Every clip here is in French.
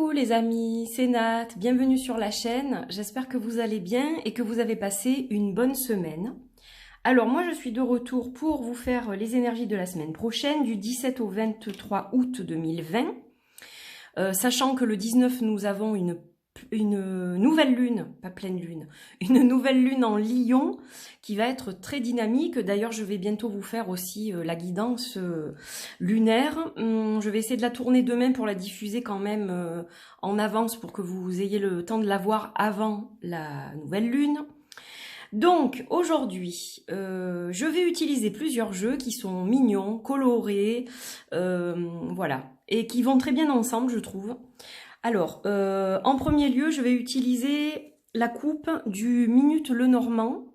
Coucou les amis, c'est Nat, bienvenue sur la chaîne, j'espère que vous allez bien et que vous avez passé une bonne semaine. Alors moi je suis de retour pour vous faire les énergies de la semaine prochaine, du 17 au 23 août 2020. Sachant que le 19 nous avons une nouvelle lune, pas pleine lune, une nouvelle lune en Lion qui va être très dynamique. D'ailleurs, je vais bientôt vous faire aussi la guidance lunaire. Je vais essayer de la tourner demain pour la diffuser quand même en avance pour que vous ayez le temps de la voir avant la nouvelle lune. Donc aujourd'hui, je vais utiliser plusieurs jeux qui sont mignons, colorés, voilà, et qui vont très bien ensemble, je trouve. Alors, en premier lieu, je vais utiliser la coupe du Minute Lenormand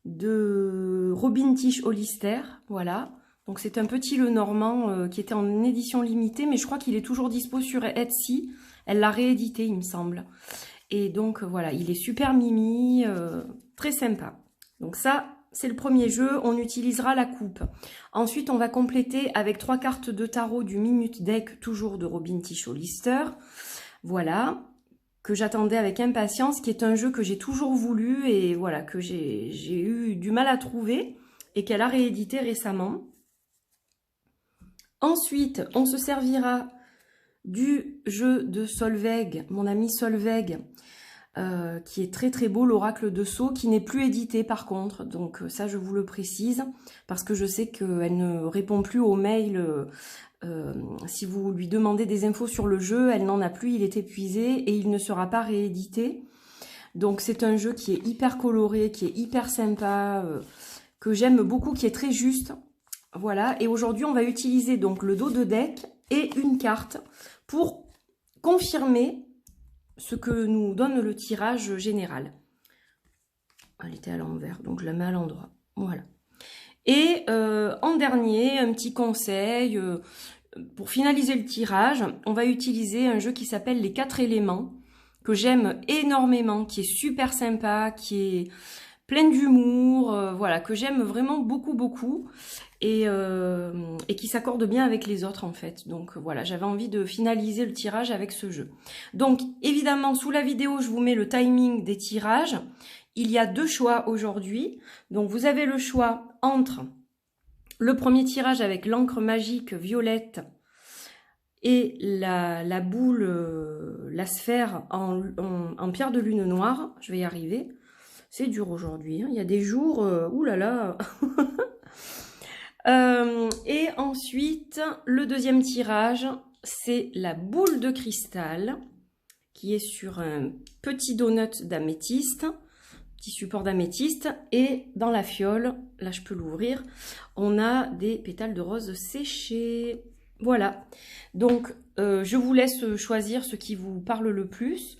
de Robin Tish Hollister, voilà. Donc c'est un petit Lenormand qui était en édition limitée, mais je crois qu'il est toujours dispo sur Etsy. Elle l'a réédité, il me semble. Et donc voilà, il est super mimi, très sympa. Donc ça, c'est le premier jeu, on utilisera la coupe. Ensuite, on va compléter avec 3 cartes de tarot du Minute Deck, toujours de Robin Tish Hollister. Voilà, que j'attendais avec impatience, qui est un jeu que j'ai toujours voulu et voilà, que j'ai eu du mal à trouver et qu'elle a réédité récemment. Ensuite, on se servira du jeu de Solveig, mon ami Solveig, qui est très très beau, l'oracle de Sceaux, qui n'est plus édité par contre, donc ça je vous le précise, parce que je sais qu'elle ne répond plus aux mails, si vous lui demandez des infos sur le jeu, elle n'en a plus, il est épuisé et il ne sera pas réédité. Donc c'est un jeu qui est hyper coloré, qui est hyper sympa, que j'aime beaucoup, qui est très juste. Voilà, et aujourd'hui on va utiliser donc le dos de deck et une carte pour confirmer ce que nous donne le tirage général. Elle était à l'envers, donc je la mets à l'endroit. Voilà. Et en dernier, un petit conseil, pour finaliser le tirage, on va utiliser un jeu qui s'appelle les 4 éléments, que j'aime énormément, qui est super sympa, qui est plein d'humour, voilà, que j'aime vraiment beaucoup, beaucoup. Et qui s'accorde bien avec les autres en fait. Donc voilà, j'avais envie de finaliser le tirage avec ce jeu. Donc évidemment, sous la vidéo, je vous mets le timing des tirages. Il y a 2 choix aujourd'hui. Donc vous avez le choix entre le premier tirage avec l'encre magique violette et la boule, la sphère en pierre de lune noire. Je vais y arriver. C'est dur aujourd'hui, hein. Il y a des jours, oulala. Et ensuite, le deuxième tirage, c'est la boule de cristal qui est sur un petit donut d'améthyste, petit support d'améthyste. Et dans la fiole, là je peux l'ouvrir, on a des pétales de rose séchés. Voilà, donc je vous laisse choisir ce qui vous parle le plus.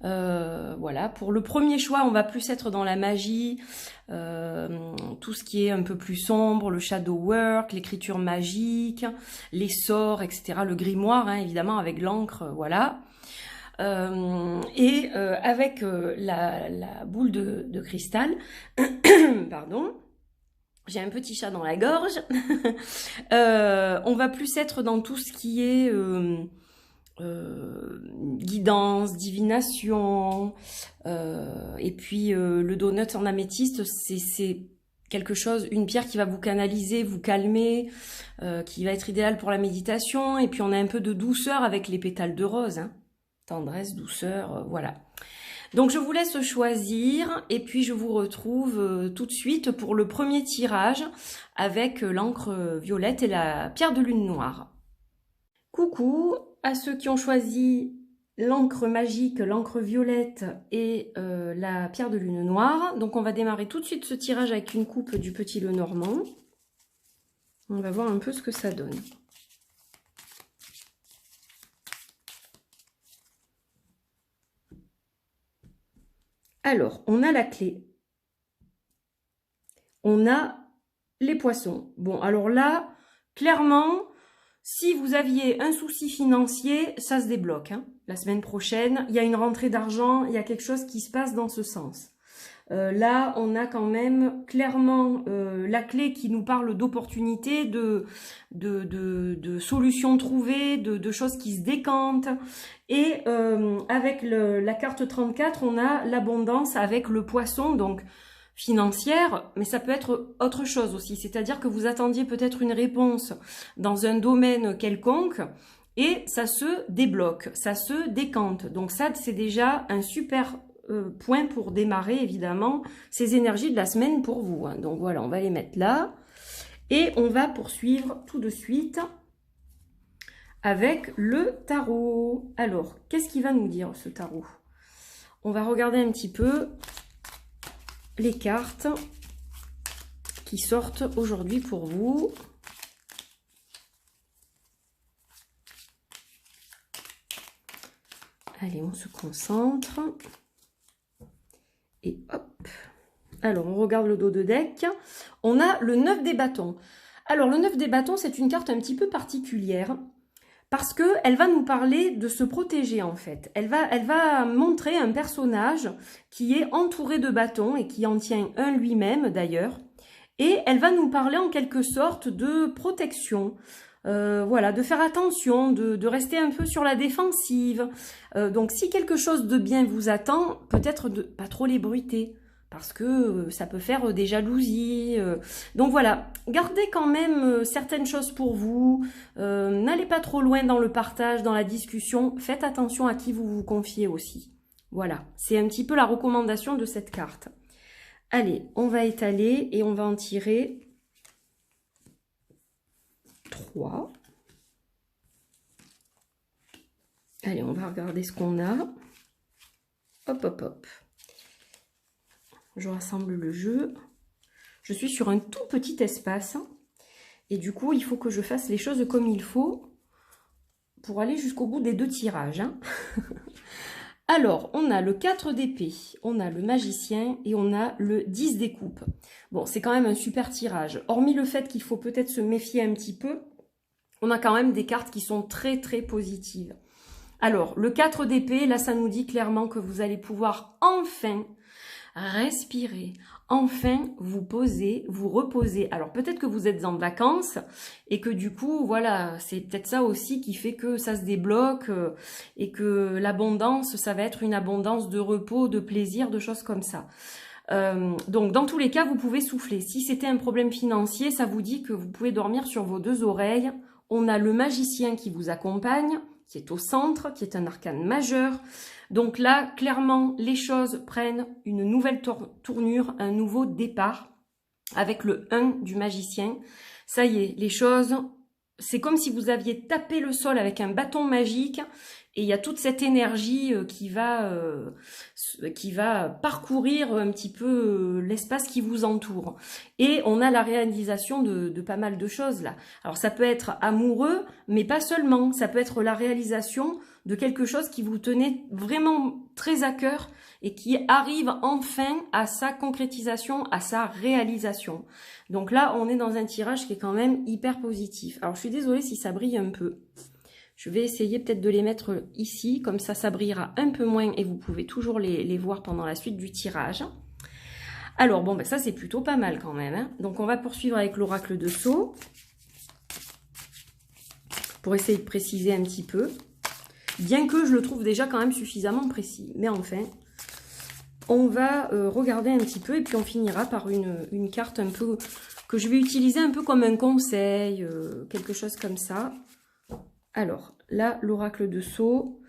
Voilà, pour le premier choix, on va plus être dans la magie, tout ce qui est un peu plus sombre, le shadow work, l'écriture magique, les sorts, etc. Le grimoire, hein, évidemment, avec l'encre, voilà. Avec la boule de cristal, pardon, j'ai un petit chat dans la gorge, on va plus être dans tout ce qui est... guidance, divination, et puis le donut en améthyste, c'est quelque chose, une pierre qui va vous canaliser, vous calmer, qui va être idéale pour la méditation. Et puis on a un peu de douceur avec les pétales de rose, hein. Tendresse, douceur, voilà. Donc je vous laisse choisir et puis je vous retrouve tout de suite pour le premier tirage avec l'encre violette et la pierre de lune noire. Coucou à ceux qui ont choisi l'encre magique, l'encre violette et la pierre de lune noire. Donc on va démarrer tout de suite ce tirage avec une coupe du petit Lenormand. On va voir un peu ce que ça donne. Alors, on a la clé. On a les poissons. Bon, alors là, clairement... Si vous aviez un souci financier, ça se débloque, hein. La semaine prochaine, il y a une rentrée d'argent, il y a quelque chose qui se passe dans ce sens. Là, on a quand même clairement la clé qui nous parle d'opportunités, de solutions trouvées, de choses qui se décantent. Et avec la carte 34, on a l'abondance avec le poisson, donc financière, mais ça peut être autre chose aussi. C'est-à-dire que vous attendiez peut-être une réponse dans un domaine quelconque, et ça se débloque, ça se décante. Donc ça, c'est déjà un super point pour démarrer, évidemment, ces énergies de la semaine pour vous. Hein. Donc voilà, on va les mettre là. Et on va poursuivre tout de suite avec le tarot. Alors, qu'est-ce qu'il va nous dire, ce tarot? On va regarder un petit peu les cartes qui sortent aujourd'hui pour vous. Allez, on se concentre. Et hop. Alors, on regarde le dos de deck. On a le 9 des bâtons. Alors, le 9 des bâtons, c'est une carte un petit peu particulière parce qu'elle va nous parler de se protéger, en fait. Elle va montrer un personnage qui est entouré de bâtons et qui en tient un lui-même, d'ailleurs. Et elle va nous parler en quelque sorte de protection. Voilà, de faire attention, de rester un peu sur la défensive. Donc si quelque chose de bien vous attend, peut-être de pas trop l'ébruiter, parce que ça peut faire des jalousies. Donc voilà, gardez quand même certaines choses pour vous. N'allez pas trop loin dans le partage, dans la discussion. Faites attention à qui vous vous confiez aussi. Voilà, c'est un petit peu la recommandation de cette carte. Allez, on va étaler et on va en tirer 3. Allez, on va regarder ce qu'on a. Hop, hop, hop. Je rassemble le jeu. Je suis sur un tout petit espace. Et du coup, il faut que je fasse les choses comme il faut pour aller jusqu'au bout des 2 tirages. Hein. Alors, on a le 4 d'épée, on a le magicien et on a le 10 des coupes. Bon, c'est quand même un super tirage. Hormis le fait qu'il faut peut-être se méfier un petit peu, on a quand même des cartes qui sont très très positives. Alors, le 4 d'épée, là, ça nous dit clairement que vous allez pouvoir enfin respirer, enfin vous poser, vous reposer. Alors, peut-être que vous êtes en vacances et que du coup, voilà, c'est peut-être ça aussi qui fait que ça se débloque et que l'abondance, ça va être une abondance de repos, de plaisir, de choses comme ça. Donc, dans tous les cas, vous pouvez souffler. Si c'était un problème financier, ça vous dit que vous pouvez dormir sur vos 2 oreilles. On a le magicien qui vous accompagne, qui est au centre, qui est un arcane majeur. Donc là, clairement, les choses prennent une nouvelle tournure, un nouveau départ avec le 1 du magicien. Ça y est, les choses, c'est comme si vous aviez tapé le sol avec un bâton magique et il y a toute cette énergie qui va parcourir un petit peu l'espace qui vous entoure. Et on a la réalisation de pas mal de choses là. Alors ça peut être amoureux, mais pas seulement. Ça peut être la réalisation de quelque chose qui vous tenait vraiment très à cœur et qui arrive enfin à sa concrétisation, à sa réalisation. Donc là, on est dans un tirage qui est quand même hyper positif. Alors je suis désolée si ça brille un peu. Je vais essayer peut-être de les mettre ici, comme ça brillera un peu moins et vous pouvez toujours les voir pendant la suite du tirage. Alors bon, ben ça c'est plutôt pas mal quand même. Hein. Donc on va poursuivre avec l'oracle de Sceaux, pour essayer de préciser un petit peu. Bien que je le trouve déjà quand même suffisamment précis. Mais enfin, on va regarder un petit peu et puis on finira par une carte un peu que je vais utiliser un peu comme un conseil, quelque chose comme ça. Alors, là, l'oracle de Sceaux,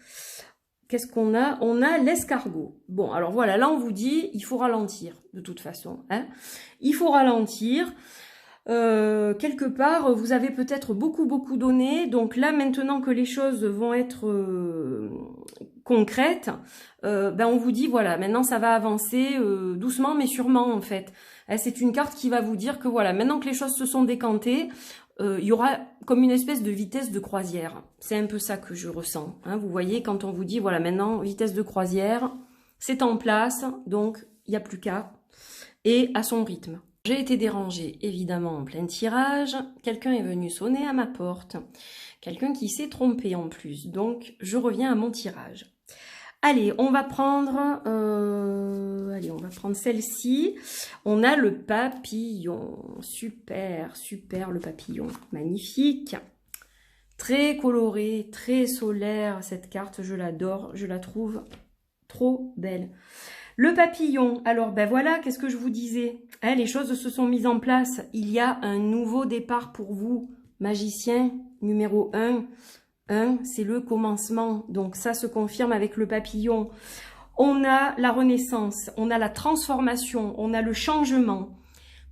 qu'est-ce qu'on a? On a l'escargot. Bon, alors voilà, là on vous dit, il faut ralentir, de toute façon. Hein, il faut ralentir. Quelque part, vous avez peut-être beaucoup donné. Donc là, maintenant que les choses vont être concrètes, ben on vous dit, voilà, maintenant ça va avancer doucement mais sûrement en fait. C'est une carte qui va vous dire que voilà, maintenant que les choses se sont décantées, il y aura comme une espèce de vitesse de croisière. C'est un peu ça que je ressens. Hein. Vous voyez, quand on vous dit, voilà, maintenant, vitesse de croisière, c'est en place, donc il n'y a plus qu'à, et à son rythme. J'ai été dérangée, évidemment, en plein tirage. Quelqu'un est venu sonner à ma porte. Quelqu'un qui s'est trompé en plus. Donc, je reviens à mon tirage. Allez, on va prendre celle-ci. On a le papillon. Super, super le papillon. Magnifique. Très coloré, très solaire. Cette carte, je l'adore. Je la trouve trop belle. Le papillon. Alors, ben voilà, qu'est-ce que je vous disais? Les choses se sont mises en place. Il y a un nouveau départ pour vous. Magicien numéro 1. 1, c'est le commencement. Donc ça se confirme avec le papillon. On a la renaissance, on a la transformation, on a le changement.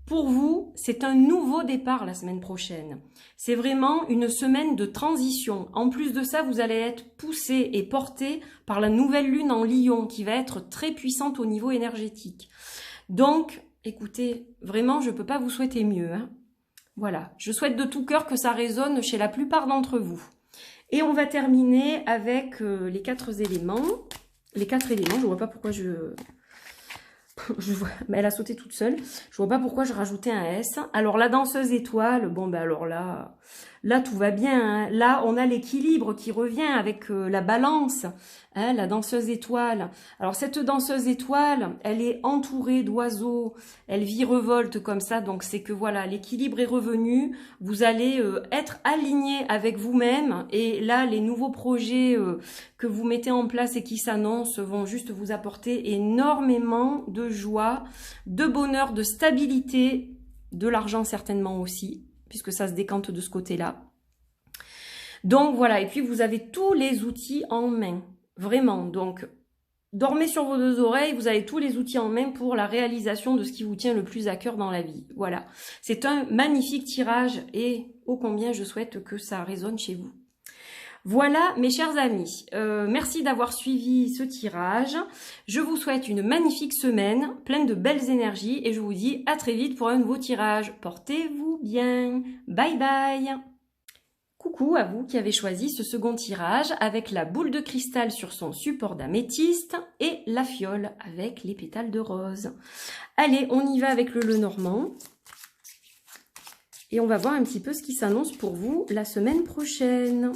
Pour vous, c'est un nouveau départ la semaine prochaine. C'est vraiment une semaine de transition. En plus de ça, vous allez être poussé et porté par la nouvelle lune en Lion qui va être très puissante au niveau énergétique. Donc, écoutez, vraiment, je ne peux pas vous souhaiter mieux, hein. Voilà, je souhaite de tout cœur que ça résonne chez la plupart d'entre vous. Et on va terminer avec les 4 éléments. Les 4 éléments, je vois pas pourquoi mais elle a sauté toute seule. Je vois pas pourquoi je rajoutais un S. Alors la danseuse étoile, bon ben alors là tout va bien, hein. Là on a l'équilibre qui revient avec la balance, hein, la danseuse étoile. Alors cette danseuse étoile, elle est entourée d'oiseaux, elle virevolte comme ça, donc c'est que voilà, l'équilibre est revenu. Vous allez être aligné avec vous-même et là les nouveaux projets que vous mettez en place et qui s'annoncent vont juste vous apporter énormément de joie, de bonheur, de stabilité, de l'argent certainement aussi, puisque ça se décante de ce côté-là. Donc voilà, et puis vous avez tous les outils en main, vraiment. Donc dormez sur vos 2 oreilles, vous avez tous les outils en main pour la réalisation de ce qui vous tient le plus à cœur dans la vie. Voilà, c'est un magnifique tirage et ô combien je souhaite que ça résonne chez vous. Voilà mes chers amis, merci d'avoir suivi ce tirage. Je vous souhaite une magnifique semaine, pleine de belles énergies et je vous dis à très vite pour un nouveau tirage. Portez-vous bien, bye bye. Coucou à vous qui avez choisi ce second tirage avec la boule de cristal sur son support d'améthyste et la fiole avec les pétales de rose. Allez, on y va avec le Lenormand. Et on va voir un petit peu ce qui s'annonce pour vous la semaine prochaine.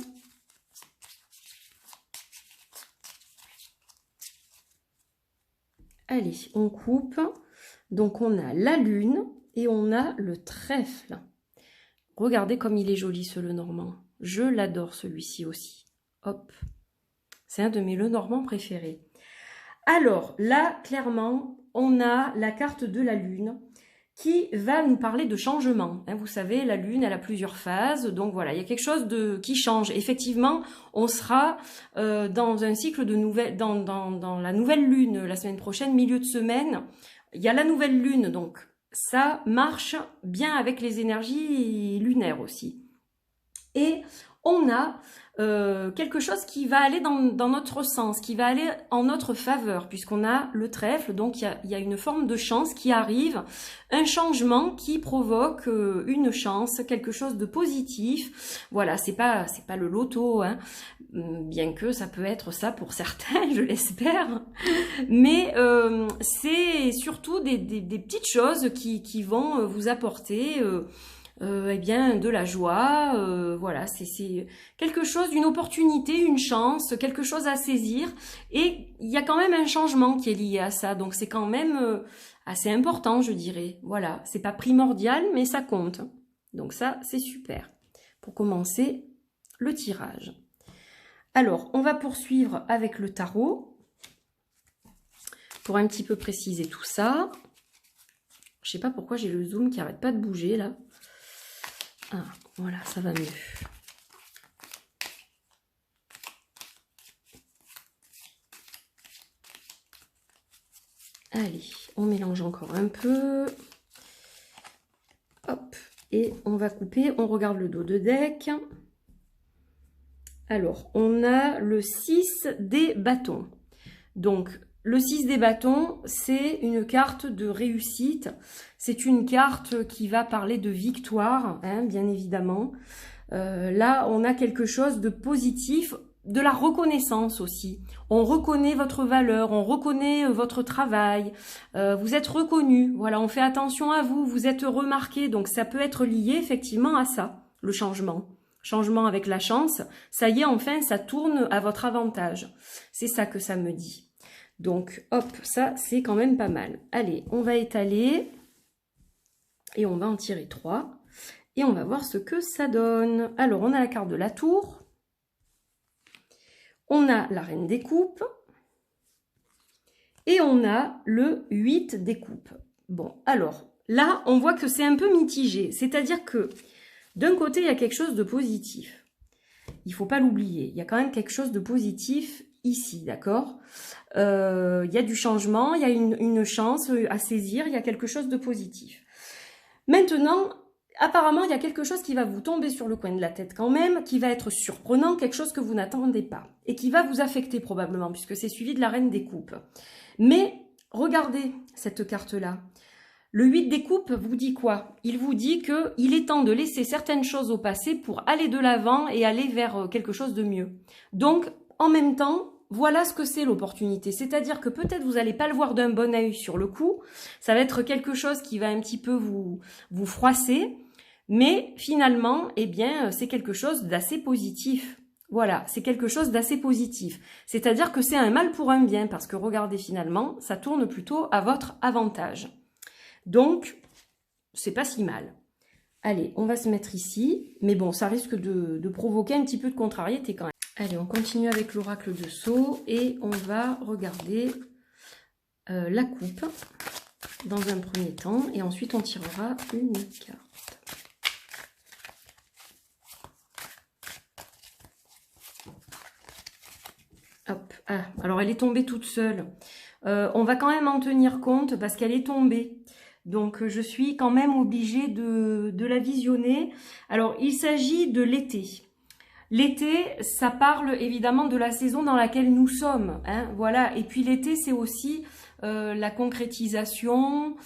Allez, on coupe. Donc, on a la lune et on a le trèfle. Regardez comme il est joli, ce Lenormand. Je l'adore, celui-ci aussi. Hop. C'est un de mes Lenormands préférés. Alors, là, clairement, on a la carte de la lune qui va nous parler de changement. Vous savez, la lune, elle a plusieurs phases. Donc, voilà, il y a quelque chose qui change. Effectivement, on sera dans un cycle de nouvelle, dans la nouvelle lune la semaine prochaine, milieu de semaine. Il y a la nouvelle lune, donc ça marche bien avec les énergies lunaires aussi. Et on a quelque chose qui va aller dans notre sens, qui va aller en notre faveur, puisqu'on a le trèfle, donc il y a une forme de chance qui arrive, un changement qui provoque une chance, quelque chose de positif. Voilà, c'est pas le loto, hein, bien que ça peut être ça pour certains, je l'espère, mais c'est surtout des petites choses qui vont vous apporter eh bien de la joie, voilà, c'est quelque chose, une opportunité, une chance, quelque chose à saisir, et il y a quand même un changement qui est lié à ça, donc c'est quand même assez important, je dirais. Voilà, c'est pas primordial, mais ça compte. Donc ça, c'est super. Pour commencer le tirage. Alors, on va poursuivre avec le tarot, pour un petit peu préciser tout ça. Je sais pas pourquoi j'ai le zoom qui arrête pas de bouger, là. Ah, voilà, ça va mieux. Allez, on mélange encore un peu. Hop, et on va couper, on regarde le dos de deck. Alors, on a le 6 des bâtons. Donc, le 6 des bâtons, c'est une carte de réussite. C'est une carte qui va parler de victoire, hein, bien évidemment. Là, on a quelque chose de positif, de la reconnaissance aussi. On reconnaît votre valeur, on reconnaît votre travail. Vous êtes reconnu, voilà, on fait attention à vous, vous êtes remarqué. Donc, ça peut être lié effectivement à ça, le changement. changement avec la chance, ça y est, enfin, ça tourne à votre avantage. C'est ça que ça me dit. Donc, hop, ça, c'est quand même pas mal. Allez, on va étaler et on va en tirer 3. Et on va voir ce que ça donne. Alors, on a la carte de la tour. On a la reine des coupes. Et on a le 8 des coupes. Bon, alors, là, on voit que c'est un peu mitigé. C'est-à-dire que, d'un côté, il y a quelque chose de positif. Il ne faut pas l'oublier. Il y a quand même quelque chose de positif ici, d'accord? Il y a du changement, il y a une chance à saisir, il y a quelque chose de positif. Maintenant, apparemment, il y a quelque chose qui va vous tomber sur le coin de la tête quand même, qui va être surprenant, quelque chose que vous n'attendez pas, et qui va vous affecter probablement, puisque c'est suivi de la reine des coupes. Mais, regardez cette carte-là. Le 8 des coupes vous dit quoi? Il vous dit qu'il est temps de laisser certaines choses au passé pour aller de l'avant et aller vers quelque chose de mieux. Donc, en même temps, voilà ce que c'est l'opportunité. C'est-à-dire que peut-être vous n'allez pas le voir d'un bon œil sur le coup. Ça va être quelque chose qui va un petit peu vous froisser. Mais finalement, eh bien, c'est quelque chose d'assez positif. Voilà, c'est quelque chose d'assez positif. C'est-à-dire que c'est un mal pour un bien, parce que regardez, finalement, ça tourne plutôt à votre avantage. Donc, c'est pas si mal. Allez, on va se mettre ici. Mais bon, ça risque de provoquer un petit peu de contrariété quand même. Allez, on continue avec l'oracle de Sceaux et on va regarder la coupe dans un premier temps. Et ensuite, on tirera une carte. Hop, ah, alors elle est tombée toute seule. On va quand même en tenir compte parce qu'elle est tombée. Donc je suis quand même obligée de la visionner. Alors il s'agit de l'été. L'été, ça parle évidemment de la saison dans laquelle nous sommes. Hein, voilà. Et puis l'été, c'est aussi la concrétisation,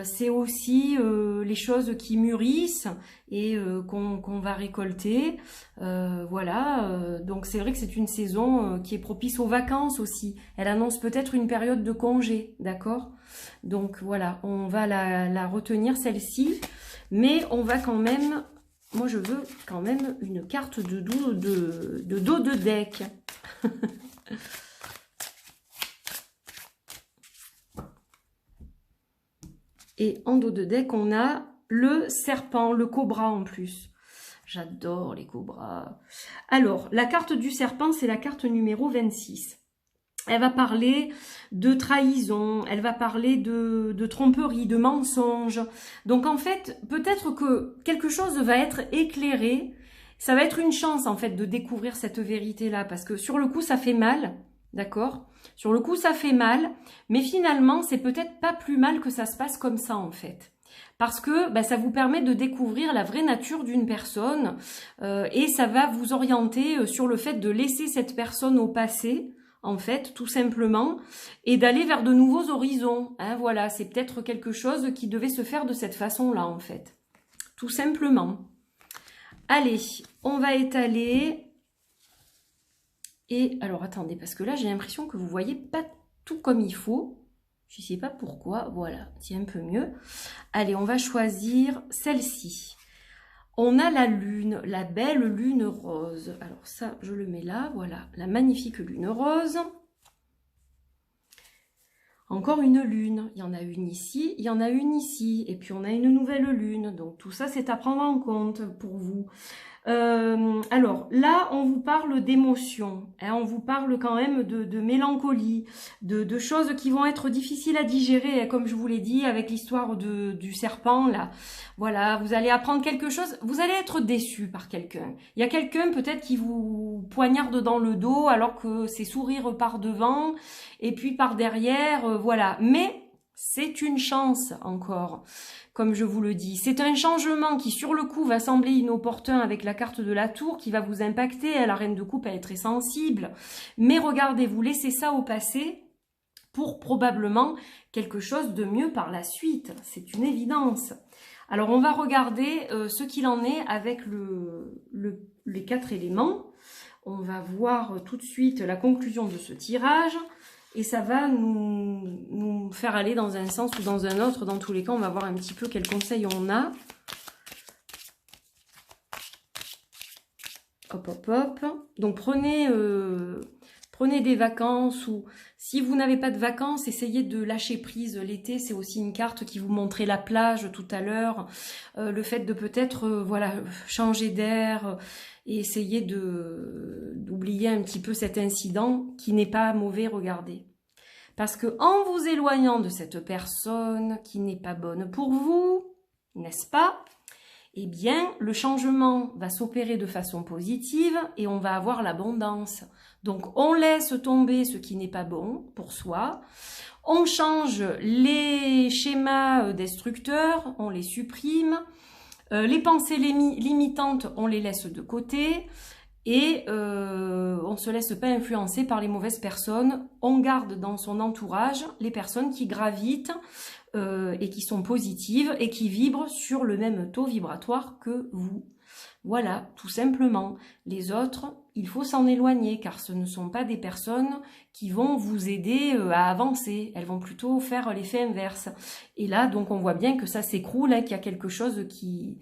c'est aussi les choses qui mûrissent et qu'on va récolter. Voilà, donc c'est vrai que c'est une saison qui est propice aux vacances aussi. Elle annonce peut-être une période de congé, d'accord? Donc voilà, on va la retenir celle-ci, mais on va quand même... Moi, je veux quand même une carte de dos de deck. Et en dos de deck, on a le serpent, le cobra en plus. J'adore les cobras. Alors, la carte du serpent, c'est la carte numéro 26. Elle va parler de trahison, elle va parler de tromperie, de mensonge. Donc en fait, peut-être que quelque chose va être éclairé. Ça va être une chance en fait de découvrir cette vérité-là. Parce que sur le coup, ça fait mal, d'accord? Sur le coup, ça fait mal. Mais finalement, c'est peut-être pas plus mal que ça se passe comme ça en fait. Parce que ça vous permet de découvrir la vraie nature d'une personne. Et ça va vous orienter sur le fait de laisser cette personne au passé, en fait, tout simplement, et d'aller vers de nouveaux horizons. Hein, voilà, c'est peut-être quelque chose qui devait se faire de cette façon-là, en fait. Tout simplement. Allez, on va étaler. Et, alors, attendez, parce que là, j'ai l'impression que vous voyez pas tout comme il faut. Je ne sais pas pourquoi. Voilà, c'est un peu mieux. Allez, on va choisir celle-ci. On a la lune, la belle lune rose. Alors ça, je le mets là, voilà, la magnifique lune rose. Encore une lune, il y en a une ici, il y en a une ici, et puis on a une nouvelle lune. Donc tout ça, c'est à prendre en compte pour vous. Alors là, on vous parle d'émotions, hein, on vous parle quand même de mélancolie, de choses qui vont être difficiles à digérer, hein, comme je vous l'ai dit avec l'histoire du serpent là. Voilà, vous allez apprendre quelque chose, vous allez être déçu par quelqu'un. Il y a quelqu'un peut-être qui vous poignarde dans le dos alors que c'est sourire par devant et puis par derrière, voilà. Mais c'est une chance encore. Comme je vous le dis, c'est un changement qui sur le coup va sembler inopportun avec la carte de la tour qui va vous impacter. La reine de coupe, elle est très sensible. Mais regardez, vous laissez ça au passé pour probablement quelque chose de mieux par la suite. C'est une évidence. Alors on va regarder ce qu'il en est avec les 4 éléments. On va voir tout de suite la conclusion de ce tirage. Et ça va nous faire aller dans un sens ou dans un autre. Dans tous les cas, on va voir un petit peu quels conseils on a. Hop, hop, hop. Donc prenez des vacances, ou si vous n'avez pas de vacances, essayez de lâcher prise. L'été, c'est aussi une carte qui vous montrait la plage tout à l'heure. Le fait de peut-être voilà, changer d'air et essayer d'oublier un petit peu cet incident qui n'est pas mauvais, regardez. Parce que en vous éloignant de cette personne qui n'est pas bonne pour vous, n'est-ce pas? Eh bien, le changement va s'opérer de façon positive et on va avoir l'abondance. Donc, on laisse tomber ce qui n'est pas bon pour soi. On change les schémas destructeurs, on les supprime. Les pensées limitantes, on les laisse de côté. Et on ne se laisse pas influencer par les mauvaises personnes. On garde dans son entourage les personnes qui gravitent et qui sont positives et qui vibrent sur le même taux vibratoire que vous. Voilà, tout simplement. Les autres, il faut s'en éloigner car ce ne sont pas des personnes qui vont vous aider à avancer. Elles vont plutôt faire l'effet inverse. Et là, donc, on voit bien que ça s'écroule, hein, qu'il y a quelque chose qui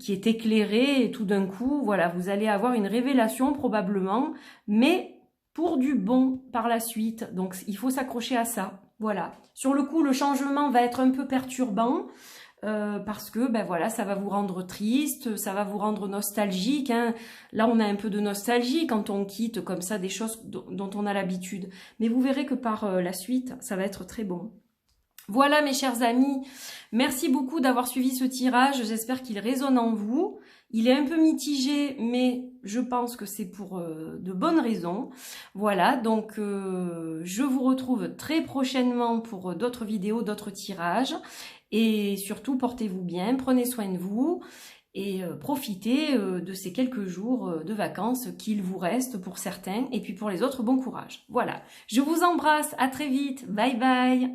est éclairé et tout d'un coup, voilà, vous allez avoir une révélation probablement, mais pour du bon par la suite. Donc, il faut s'accrocher à ça. Voilà. Sur le coup, le changement va être un peu perturbant parce que, ben voilà, ça va vous rendre triste, ça va vous rendre nostalgique. Hein. Là, on a un peu de nostalgie quand on quitte comme ça des choses dont on a l'habitude. Mais vous verrez que par la suite, ça va être très bon. Voilà mes chers amis, merci beaucoup d'avoir suivi ce tirage, j'espère qu'il résonne en vous. Il est un peu mitigé, mais je pense que c'est pour de bonnes raisons. Voilà, donc je vous retrouve très prochainement pour d'autres vidéos, d'autres tirages. Et surtout, portez-vous bien, prenez soin de vous et profitez de ces quelques jours de vacances qu'il vous reste pour certains. Et puis pour les autres, bon courage. Voilà, je vous embrasse, à très vite, bye bye.